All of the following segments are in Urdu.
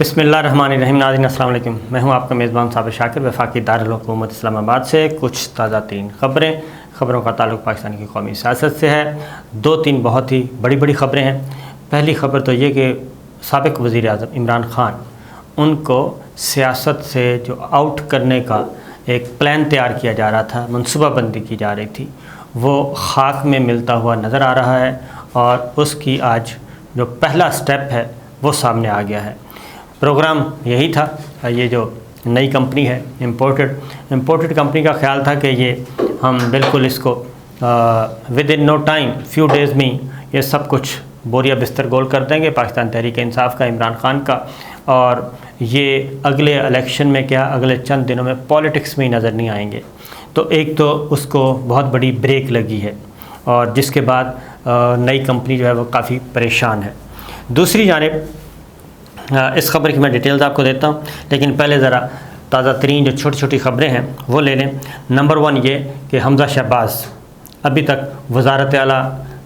بسم اللہ الرحمن الرحیم۔ ناظرین السلام علیکم، میں ہوں آپ کا میزبان صابر شاکر، وفاقی دارالحکومت اسلام آباد سے کچھ تازہ ترین خبروں کا تعلق پاکستان کی قومی سیاست سے ہے۔ دو تین بہت ہی بڑی خبریں ہیں۔ پہلی خبر تو یہ کہ سابق وزیر اعظم عمران خان، ان کو سیاست سے جو آؤٹ کرنے کا ایک پلان تیار کیا جا رہا تھا، منصوبہ بندی کی جا رہی تھی، وہ خاک میں ملتا ہوا نظر آ رہا ہے اور اس کی آج جو پہلا سٹیپ ہے وہ سامنے آ گیا ہے۔ پروگرام یہی تھا، یہ جو نئی کمپنی ہے امپورٹڈ کمپنی کا خیال تھا کہ یہ ہم بالکل اس کو within no time few days میں یہ سب کچھ بوریا بستر گول کر دیں گے، پاکستان تحریک انصاف کا، عمران خان کا، اور یہ اگلے الیکشن میں کیا اگلے چند دنوں میں پالیٹکس میں ہی نظر نہیں آئیں گے۔ تو ایک تو اس کو بہت بڑی بریک لگی ہے اور جس کے بعد نئی کمپنی جو ہے وہ کافی پریشان ہے۔ دوسری جانب اس خبر کی میں ڈیٹیلز آپ کو دیتا ہوں، لیکن پہلے ذرا تازہ ترین جو چھوٹی خبریں ہیں وہ لے لیں۔ نمبر 1 یہ کہ حمزہ شہباز ابھی تک وزارت اعلیٰ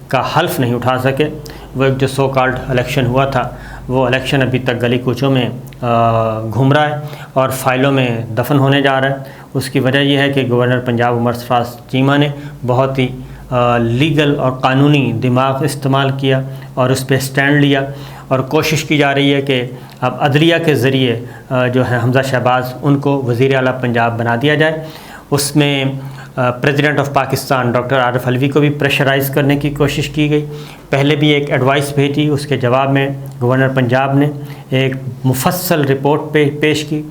کا حلف نہیں اٹھا سکے۔ وہ ایک جو سو کالڈ الیکشن ہوا تھا، وہ الیکشن ابھی تک گلی کوچوں میں گھوم رہا ہے اور فائلوں میں دفن ہونے جا رہا ہے۔ اس کی وجہ یہ ہے کہ گورنر پنجاب عمر سرفراز چیمہ نے بہت ہی لیگل اور قانونی دماغ استعمال کیا اور اس پہ سٹینڈ لیا، اور کوشش کی جا رہی ہے کہ اب عدلیہ کے ذریعے جو ہے حمزہ شہباز ان کو وزیر اعلیٰ پنجاب بنا دیا جائے۔ اس میں president of Pakistan doctor Arif Alvi کو بھی پریشرائز کرنے کی کوشش کی گئی۔ پہلے بھی ایک ایڈوائس بھیجی، اس کے جواب میں گورنر پنجاب نے ایک مفصل رپورٹ پیش کی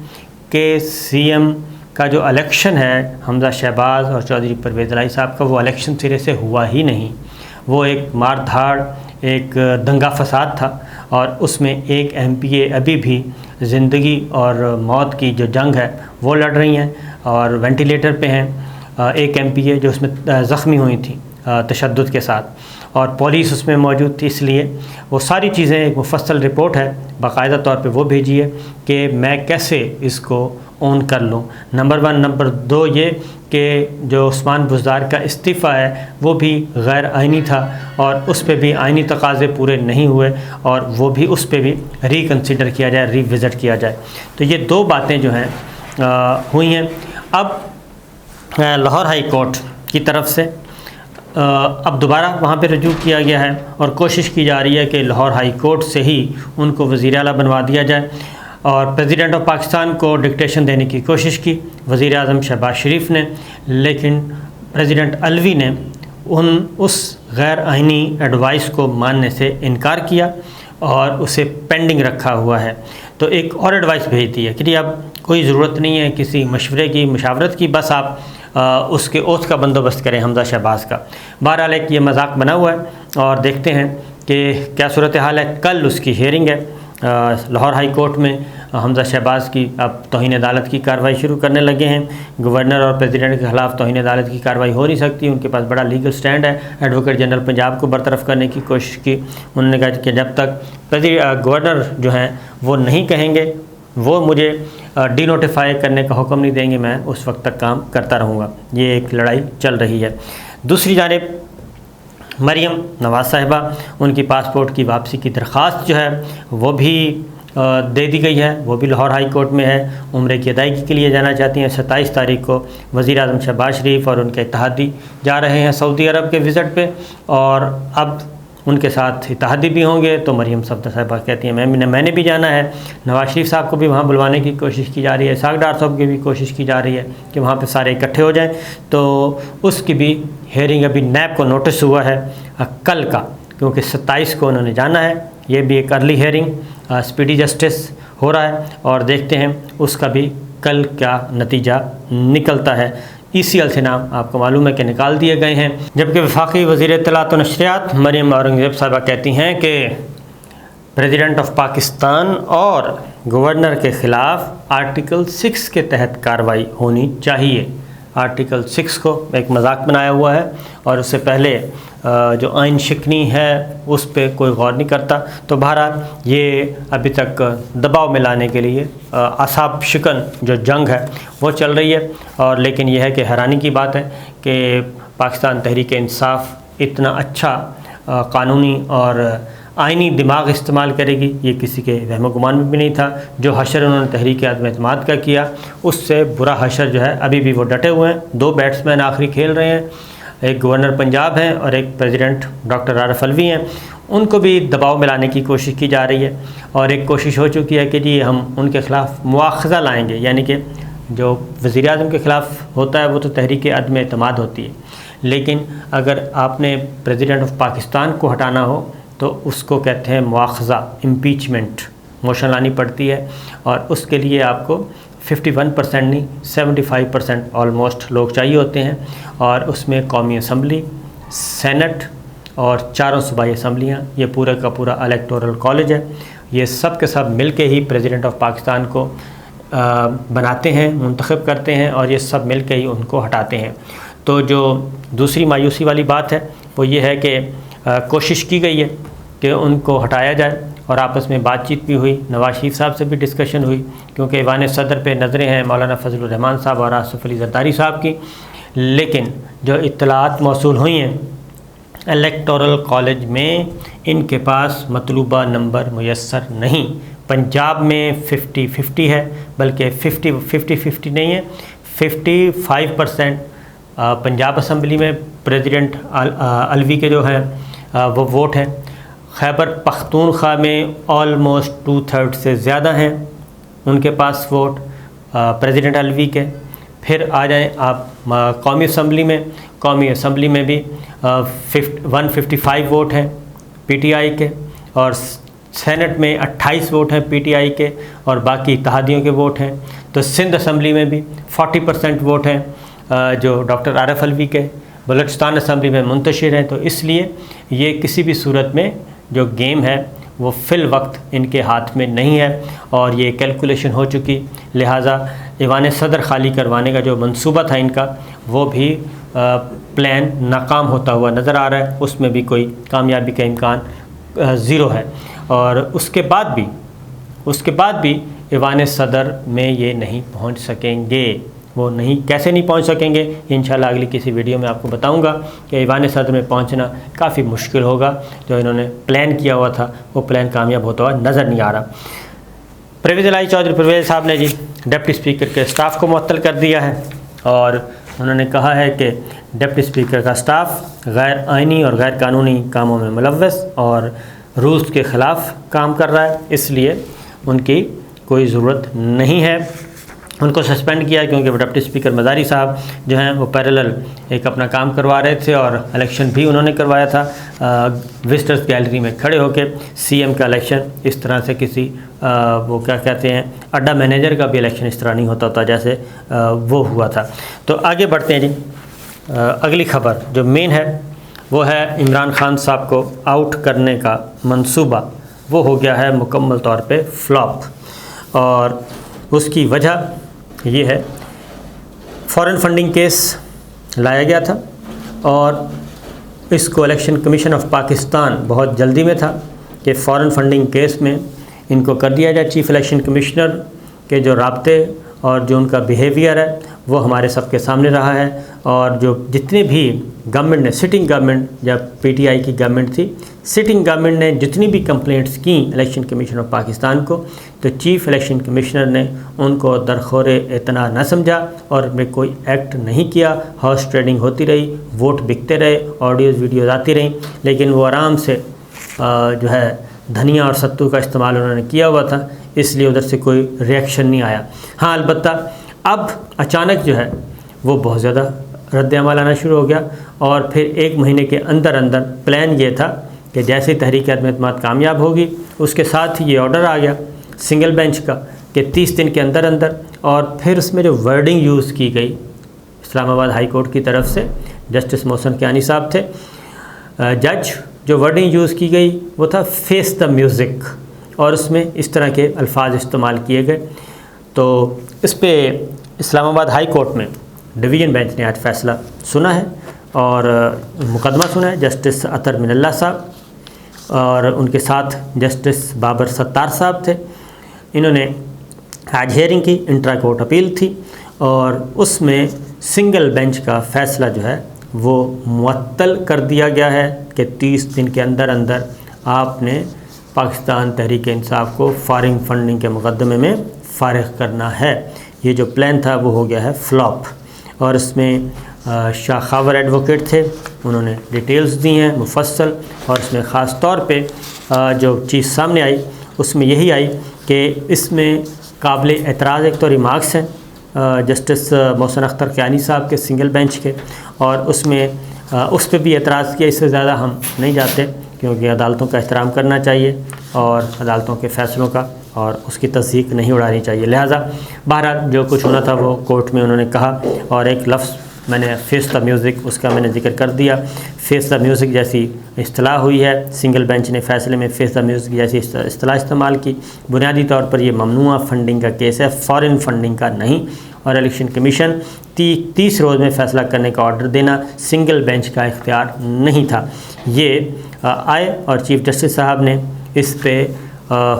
کہ سی ایم کا جو الیکشن ہے حمزہ شہباز اور چودھری پرویز الہی صاحب کا، وہ الیکشن سرے سے ہوا ہی نہیں، وہ ایک مار دھاڑ، ایک دنگا فساد تھا، اور اس میں ایک ایم پی اے ابھی بھی زندگی اور موت کی جو جنگ ہے وہ لڑ رہی ہیں اور وینٹیلیٹر پہ ہیں۔ ایک ایم پی اے جو اس میں زخمی ہوئی تھیں تشدد کے ساتھ، اور پولیس اس میں موجود تھی، اس لیے وہ ساری چیزیں ایک مفصل رپورٹ ہے، باقاعدہ طور پہ وہ بھیجی ہے کہ میں کیسے اس کو اون کر لوں۔ نمبر 1۔ نمبر 2 یہ کہ جو عثمان بزدار کا استعفیٰ ہے وہ بھی غیر آئینی تھا اور اس پہ بھی آئینی تقاضے پورے نہیں ہوئے، اور وہ بھی اس پہ بھی ریکنسیڈر کیا جائے، ری وزٹ کیا جائے۔ تو یہ دو باتیں جو ہیں ہوئی ہیں۔ اب لاہور ہائی کورٹ کی طرف سے اب دوبارہ وہاں پہ رجوع کیا گیا ہے اور کوشش کی جا رہی ہے کہ لاہور ہائی کورٹ سے ہی ان کو وزیر اعلیٰ بنوا دیا جائے، اور پریزیڈنٹ آف پاکستان کو ڈکٹیشن دینے کی کوشش کی وزیر اعظم شہباز شریف نے، لیکن پریزیڈنٹ علوی نے اس غیر آئینی ایڈوائس کو ماننے سے انکار کیا اور اسے پینڈنگ رکھا ہوا ہے۔ تو ایک اور ایڈوائس بھیج دی ہے کہ اب کوئی ضرورت نہیں ہے کسی مشورے کی، مشاورت کی، بس آپ اس کے اوتھ کا بندوبست کریں حمزہ شہباز کا۔ بہرحال ایک یہ مذاق بنا ہوا ہے اور دیکھتے ہیں کہ کیا صورتحال ہے۔ کل اس کی ہیئرنگ ہے لاہور ہائی کورٹ میں۔ حمزہ شہباز کی اب توہین عدالت کی کارروائی شروع کرنے لگے ہیں۔ گورنر اور پریزیڈنٹ کے خلاف توہین عدالت کی کارروائی ہو نہیں سکتی، ان کے پاس بڑا لیگل سٹینڈ ہے۔ ایڈوکیٹ جنرل پنجاب کو برطرف کرنے کی کوشش کی، انہوں نے کہا کہ جب تک گورنر جو ہیں وہ نہیں کہیں گے، وہ مجھے ڈی نوٹیفائی کرنے کا حکم نہیں دیں گے، میں اس وقت تک کام کرتا رہوں گا۔ یہ ایک لڑائی چل رہی ہے۔ دوسری جانب مریم نواز صاحبہ، ان کی پاسپورٹ کی واپسی کی درخواست جو ہے وہ بھی دے دی گئی ہے، وہ بھی لاہور ہائی کورٹ میں ہے۔ عمرے کی ادائیگی کے لیے جانا چاہتی ہیں۔ 27 تاریخ کو وزیر اعظم شہباز شریف اور ان کے اتحادی جا رہے ہیں سعودی عرب کے وزٹ پہ، اور اب ان کے ساتھ اتحادی بھی ہوں گے۔ تو مریم صاحبہ کہتی ہیں میں نے بھی جانا ہے۔ نواز شریف صاحب کو بھی وہاں بلوانے کی کوشش کی جا رہی ہے، اسحاق ڈار صاحب کی بھی کوشش کی جا رہی ہے کہ وہاں پہ سارے اکٹھے ہو جائیں۔ تو اس کی بھی ہیئرنگ ابھی نیب کو نوٹس ہوا ہے کل کا، کیونکہ 27 کو انہوں نے جانا ہے۔ یہ بھی ایک ارلی ہیئرنگ، اسپیڈی جسٹس ہو رہا ہے، اور دیکھتے ہیں اس کا بھی کل کیا نتیجہ نکلتا ہے۔ ECL سے نام آپ کو معلوم ہے کہ نکال دیے گئے ہیں، جبکہ وفاقی وزیر اطلاعات و نشریات مریم اورنگزیب صاحبہ کہتی ہیں کہ پریزیڈنٹ آف پاکستان اور گورنر کے خلاف آرٹیکل 6 کے تحت کارروائی ہونی چاہیے۔ آرٹیکل 6 کو ایک مذاق بنایا ہوا ہے اور اس سے پہلے جو آئین شکنی ہے اس پہ کوئی غور نہیں کرتا۔ تو بہرحال یہ ابھی تک دباؤ میں لانے کے لیے اعصاب شکن جو جنگ ہے وہ چل رہی ہے، اور لیکن یہ ہے کہ حیرانی کی بات ہے کہ پاکستان تحریک انصاف اتنا اچھا قانونی اور آئینی دماغ استعمال کرے گی، یہ کسی کے وہم و گمان میں بھی نہیں تھا۔ جو حشر انہوں نے تحریک عدم اعتماد کا کیا، اس سے برا حشر جو ہے ابھی بھی وہ ڈٹے ہوئے ہیں۔ 2 بیٹسمین آخری کھیل رہے ہیں، ایک گورنر پنجاب ہیں اور ایک پریزیڈنٹ ڈاکٹر عارف الوی ہیں، ان کو بھی دباؤ میں لانے کی کوشش کی جا رہی ہے، اور ایک کوشش ہو چکی ہے کہ جی ہم ان کے خلاف مواخذہ لائیں گے، یعنی کہ جو وزیر اعظم کے خلاف ہوتا ہے وہ تو تحریک عدم اعتماد ہوتی ہے، لیکن اگر آپ نے پریزیڈنٹ آف پاکستان کو ہٹانا ہو تو اس کو کہتے ہیں مواخذہ، امپیچمنٹ، موشن لانی پڑتی ہے، اور اس کے لیے آپ کو 51% نہیں 75% آلموسٹ لوگ چاہیے ہوتے ہیں، اور اس میں قومی اسمبلی، سینٹ اور 4 صوبائی اسمبلیاں، یہ پورا کا پورا الیکٹورل کالج ہے، یہ سب کے سب مل کے ہی پریزیڈنٹ آف پاکستان کو بناتے ہیں، منتخب کرتے ہیں، اور یہ سب مل کے ہی ان کو ہٹاتے ہیں۔ تو جو دوسری مایوسی والی بات ہے وہ یہ ہے کہ کوشش کی گئی ہے کہ ان کو ہٹایا جائے، اور آپس میں بات چیت بھی ہوئی، نواز شریف صاحب سے بھی ڈسکشن ہوئی، کیونکہ ایوان صدر پہ نظریں ہیں مولانا فضل الرحمان صاحب اور آصف علی زرداری صاحب کی، لیکن جو اطلاعات موصول ہوئی ہیں الیکٹورل کالج میں ان کے پاس مطلوبہ نمبر میسر نہیں۔ پنجاب میں 50-50 ہے، بلکہ 50-50 نہیں ہے، 55% پنجاب اسمبلی میں پریزیڈنٹ الوی کے جو ہیں وہ ووٹ ہیں۔ خیبر پختونخوا میں آلموسٹ 2/3 سے زیادہ ہیں ان کے پاس ووٹ پریزیڈنٹ الوی کے۔ پھر آ جائیں آپ قومی اسمبلی میں بھی 155 ووٹ ہیں پی ٹی آئی کے، اور سینٹ میں 28 ووٹ ہیں پی ٹی آئی کے، اور باقی اتحادیوں کے ووٹ ہیں۔ تو سندھ اسمبلی میں بھی 40% ووٹ ہیں جو ڈاکٹر عارف الوی کے، بلوچستان اسمبلی میں منتشر ہیں۔ تو اس لیے یہ کسی بھی صورت میں جو گیم ہے وہ فی الوقت ان کے ہاتھ میں نہیں ہے، اور یہ کیلکولیشن ہو چکی، لہٰذا ایوان صدر خالی کروانے کا جو منصوبہ تھا ان کا وہ بھی پلان ناکام ہوتا ہوا نظر آ رہا ہے، اس میں بھی کوئی کامیابی کا امکان 0 ہے۔ اور اس کے بعد بھی ایوان صدر میں یہ نہیں پہنچ سکیں گے، وہ کیسے نہیں پہنچ سکیں گے، انشاءاللہ اگلی کسی ویڈیو میں آپ کو بتاؤں گا کہ ایوان صدر میں پہنچنا کافی مشکل ہوگا۔ جو انہوں نے پلان کیا ہوا تھا وہ پلان کامیاب ہوتا ہوا نظر نہیں آ رہا۔ پرویز الہی چودھری پرویز صاحب نے ڈپٹی اسپیکر کے اسٹاف کو معطل کر دیا ہے، اور انہوں نے کہا ہے کہ ڈپٹی اسپیکر کا اسٹاف غیر آئینی اور غیر قانونی کاموں میں ملوث اور رولز کے خلاف کام کر رہا ہے، اس لیے ان کی کوئی ضرورت نہیں ہے۔ ان کو سسپینڈ کیا کیونکہ وہ ڈپٹی اسپیکر مزاری صاحب جو ہیں وہ پیرلل ایک اپنا کام کروا رہے تھے، اور الیکشن بھی انہوں نے کروایا تھا وزٹرز گیلری میں کھڑے ہو کے۔ سی ایم کا الیکشن اس طرح سے کسی وہ کیا کہتے ہیں اڈا مینیجر کا بھی الیکشن اس طرح نہیں ہوتا جیسے وہ ہوا تھا۔ تو آگے بڑھتے ہیں اگلی خبر جو مین ہے وہ ہے عمران خان صاحب کو آؤٹ کرنے کا منصوبہ وہ ہو گیا ہے مکمل طور پہ فلاپ، اور اس کی وجہ یہ ہے فارن فنڈنگ کیس لایا گیا تھا، اور اس کو الیکشن کمیشن آف پاکستان بہت جلدی میں تھا کہ فارن فنڈنگ کیس میں ان کو کر دیا جائے۔ چیف الیکشن کمشنر کے جو رابطے اور جو ان کا بیہیویئر ہے وہ ہمارے سب کے سامنے رہا ہے، اور جو جتنے بھی گورنمنٹ نے سٹنگ گورنمنٹ جب پی ٹی آئی کی گورنمنٹ تھی، سٹنگ گورنمنٹ نے جتنی بھی کمپلینٹس کیں الیکشن کمیشن آف پاکستان کو، تو چیف الیکشن کمشنر نے ان کو درخور اعتنا نہ سمجھا اور میں کوئی ایکٹ نہیں کیا۔ ہارس ٹریڈنگ ہوتی رہی، ووٹ بکتے رہے، آڈیوز ویڈیوز آتی رہیں، لیکن وہ آرام سے جو ہے دھنیا اور ستو کا استعمال انہوں نے کیا ہوا تھا، اس لیے ادھر سے کوئی ریئیکشن نہیں آیا۔ ہاں البتہ اب اچانک جو ہے وہ بہت زیادہ رد عمل آنا شروع ہو گیا، اور پھر 1 مہینے کے اندر پلان یہ تھا کہ جیسے تحریک عدم اعتماد کامیاب ہوگی اس کے ساتھ ہی یہ آرڈر آ گیا سنگل بینچ کا کہ 30 دن کے اندر، اور پھر اس میں جو ورڈنگ یوز کی گئی اسلام آباد ہائی کورٹ کی طرف سے، جسٹس محسن کیانی صاحب تھے جج، جو ورڈنگ یوز کی گئی وہ تھا فیس دا میوزک، اور اس میں اس طرح کے الفاظ استعمال کیے گئے۔ تو اس پہ اسلام آباد ہائی کورٹ میں ڈویژن بینچ نے آج فیصلہ سنا ہے اور مقدمہ سنا ہے۔ جسٹس اطہر من اللہ صاحب اور ان کے ساتھ جسٹس بابر ستار صاحب تھے، انہوں نے آج ہیئرنگ کی، انٹرا کورٹ اپیل تھی، اور اس میں سنگل بینچ کا فیصلہ جو ہے وہ معطل کر دیا گیا ہے کہ 30 دن کے اندر آپ نے پاکستان تحریک انصاف کو فارغ فنڈنگ کے مقدمے میں فارغ کرنا ہے۔ یہ جو پلان تھا وہ ہو گیا ہے فلاپ، اور اس میں شاہ خاور ایڈوکیٹ تھے، انہوں نے ڈیٹیلز دی ہیں مفصل، اور اس میں خاص طور پہ جو چیز سامنے آئی اس میں یہی آئی کہ اس میں قابل اعتراض ایک تو ریمارکس ہیں جسٹس محسن اختر کیانی صاحب کے سنگل بینچ کے، اور اس میں اس پہ بھی اعتراض کیا۔ اس سے زیادہ ہم نہیں جاتے کیونکہ عدالتوں کا احترام کرنا چاہیے اور عدالتوں کے فیصلوں کا، اور اس کی تصدیق نہیں اڑانی چاہیے۔ لہٰذا بہرحال جو کچھ ہونا تھا وہ کورٹ میں انہوں نے کہا، اور ایک لفظ میں نے فیس دا میوزک اس کا میں نے ذکر کر دیا۔ فیس دا میوزک جیسی اصطلاح ہوئی ہے، سنگل بینچ نے فیصلے میں فیس دا میوزک جیسی اصطلاح استعمال کی۔ بنیادی طور پر یہ ممنوعہ فنڈنگ کا کیس ہے، فارن فنڈنگ کا نہیں، اور الیکشن کمیشن 30 روز میں فیصلہ کرنے کا آرڈر دینا سنگل بینچ کا اختیار نہیں تھا۔ یہ آئے اور چیف جسٹس صاحب نے اس پہ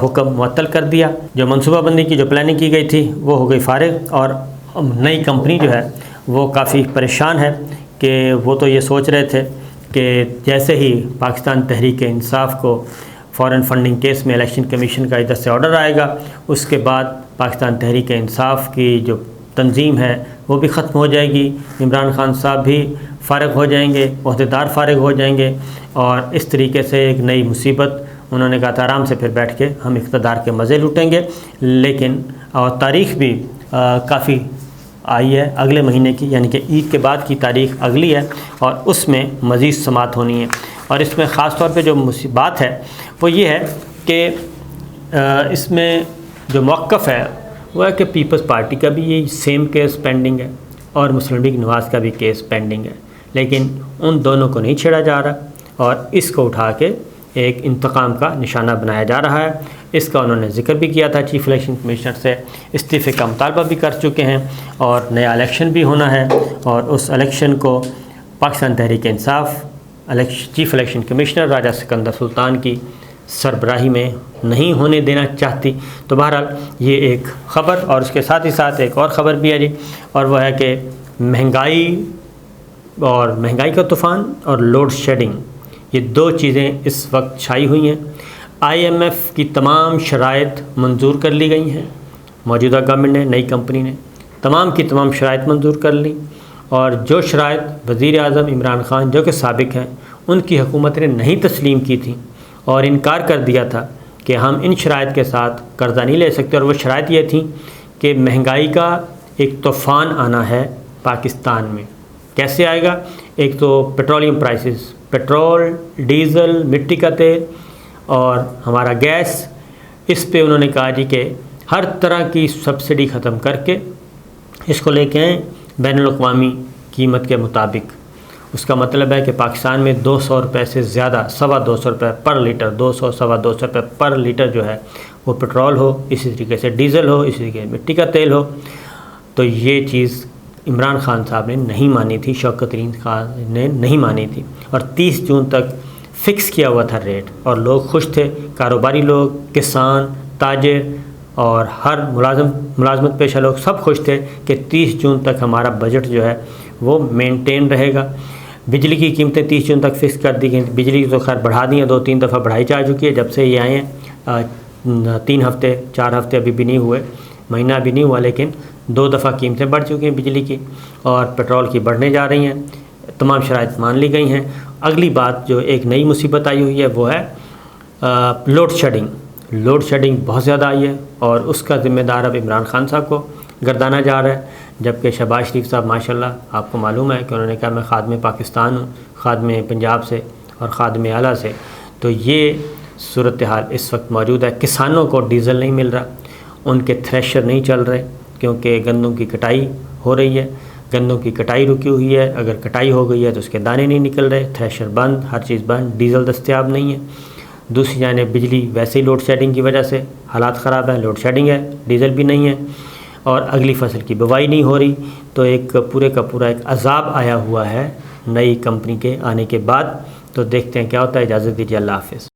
حکم معطل کر دیا۔ جو منصوبہ بندی کی جو پلاننگ کی گئی تھی وہ ہو گئی فارغ، اور نئی کمپنی جو ہے وہ کافی پریشان ہے کہ وہ تو یہ سوچ رہے تھے کہ جیسے ہی پاکستان تحریک انصاف کو فارن فنڈنگ کیس میں الیکشن کمیشن کا ادھر سے آرڈر آئے گا، اس کے بعد پاکستان تحریک انصاف کی جو تنظیم ہے وہ بھی ختم ہو جائے گی، عمران خان صاحب بھی فارغ ہو جائیں گے، عہدیدار فارغ ہو جائیں گے، اور اس طریقے سے ایک نئی مصیبت، انہوں نے کہا تھا آرام سے پھر بیٹھ کے ہم اقتدار کے مزے لوٹیں گے۔ لیکن اور تاریخ بھی کافی آئی ہے اگلے مہینے کی، یعنی کہ عید کے بعد کی تاریخ اگلی ہے، اور اس میں مزید سماعت ہونی ہے۔ اور اس میں خاص طور پہ جو بات ہے وہ یہ ہے کہ اس میں جو موقف ہے وہ ہے کہ پیپلز پارٹی کا بھی یہ سیم کیس پینڈنگ ہے، اور مسلم لیگ نواز کا بھی کیس پینڈنگ ہے، لیکن ان دونوں کو نہیں چھیڑا جا رہا، اور اس کو اٹھا کے ایک انتقام کا نشانہ بنایا جا رہا ہے۔ اس کا انہوں نے ذکر بھی کیا تھا، چیف الیکشن کمشنر سے استعفے کا مطالبہ بھی کر چکے ہیں، اور نیا الیکشن بھی ہونا ہے، اور اس الیکشن کو Pakistan Tehreek Insaf chief election commissioner راجہ سکندر سلطان کی سربراہی میں نہیں ہونے دینا چاہتی۔ تو بہرحال یہ ایک خبر، اور اس کے ساتھ ہی ساتھ ایک اور خبر بھی ہے جی، اور وہ ہے کہ مہنگائی کا طوفان اور لوڈ شیڈنگ، یہ دو چیزیں اس وقت چھائی ہوئی ہیں۔ IMF کی تمام شرائط منظور کر لی گئی ہیں، موجودہ گورنمنٹ نے، نئی کمپنی نے تمام کی تمام شرائط منظور کر لی، اور جو شرائط وزیر اعظم عمران خان جو کہ سابق ہیں ان کی حکومت نے نہیں تسلیم کی تھی، اور انکار کر دیا تھا کہ ہم ان شرائط کے ساتھ قرضہ نہیں لے سکتے، اور وہ شرائط یہ تھیں کہ مہنگائی کا ایک طوفان آنا ہے پاکستان میں۔ کیسے آئے گا؟ ایک تو پیٹرولیم پرائسز، پیٹرول، ڈیزل، مٹی کا تیل اور ہمارا گیس، اس پہ انہوں نے کہا جی کہ ہر طرح کی سبسڈی ختم کر کے اس کو لے کے آئیں بین الاقوامی قیمت کے مطابق۔ اس کا مطلب ہے کہ پاکستان میں 200 روپے سے زیادہ، 250 روپے پر لیٹر، 200 250 روپے پر لیٹر جو ہے وہ پیٹرول ہو، اسی طریقے سے ڈیزل ہو، اسی طریقے سے مٹی کا تیل ہو۔ تو یہ چیز عمران خان صاحب نے نہیں مانی تھی، شوکت ترین خان نے نہیں مانی تھی، اور 30 جون تک فکس کیا ہوا تھا ریٹ، اور لوگ خوش تھے، کاروباری لوگ، کسان، تاجر اور ہر ملازمت پیشہ لوگ سب خوش تھے کہ 30 جون تک ہمارا بجٹ جو ہے وہ مینٹین رہے گا۔ بجلی کی قیمتیں 30 جون تک فکس کر دی گئی، بجلی تو خیر بڑھا دی ہیں، 2-3 دفعہ بڑھائی جا چکی ہے جب سے یہ آئے ہیں، 3 ہفتے 4 ہفتے ابھی بھی نہیں ہوئے، مہینہ بھی نہیں ہوا، لیکن 2 دفعہ قیمتیں بڑھ چکی ہیں بجلی کی، اور پیٹرول کی بڑھنے جا رہی ہیں، تمام شرائط مان لی گئی ہیں۔ اگلی بات جو ایک نئی مصیبت آئی ہوئی ہے وہ ہے لوڈ شیڈنگ بہت زیادہ آئی ہے، اور اس کا ذمہ دار اب عمران خان صاحب کو گردانا جا رہا ہے، جبکہ شہباز شریف صاحب ماشاءاللہ آپ کو معلوم ہے کہ انہوں نے کہا میں خادم پاکستان ہوں، خادم پنجاب سے اور خادم اعلیٰ سے۔ تو یہ صورتحال اس وقت موجود ہے۔ کسانوں کو ڈیزل نہیں مل رہا، ان کے تھریشر نہیں چل رہے کیونکہ گندم کی کٹائی ہو رہی ہے، گندم کی کٹائی رکی ہوئی ہے، اگر کٹائی ہو گئی ہے تو اس کے دانے نہیں نکل رہے، تھریشر بند، ہر چیز بند، ڈیزل دستیاب نہیں ہے۔ دوسری جانب بجلی ویسے ہی لوڈ شیڈنگ کی وجہ سے حالات خراب ہیں، لوڈ شیڈنگ ہے، ڈیزل بھی نہیں ہے، اور اگلی فصل کی بوائی نہیں ہو رہی، تو ایک پورے کا پورا ایک عذاب آیا ہوا ہے نئی کمپنی کے آنے کے بعد۔ تو دیکھتے ہیں کیا ہوتا ہے۔ اجازت دیجیے، اللہ حافظ۔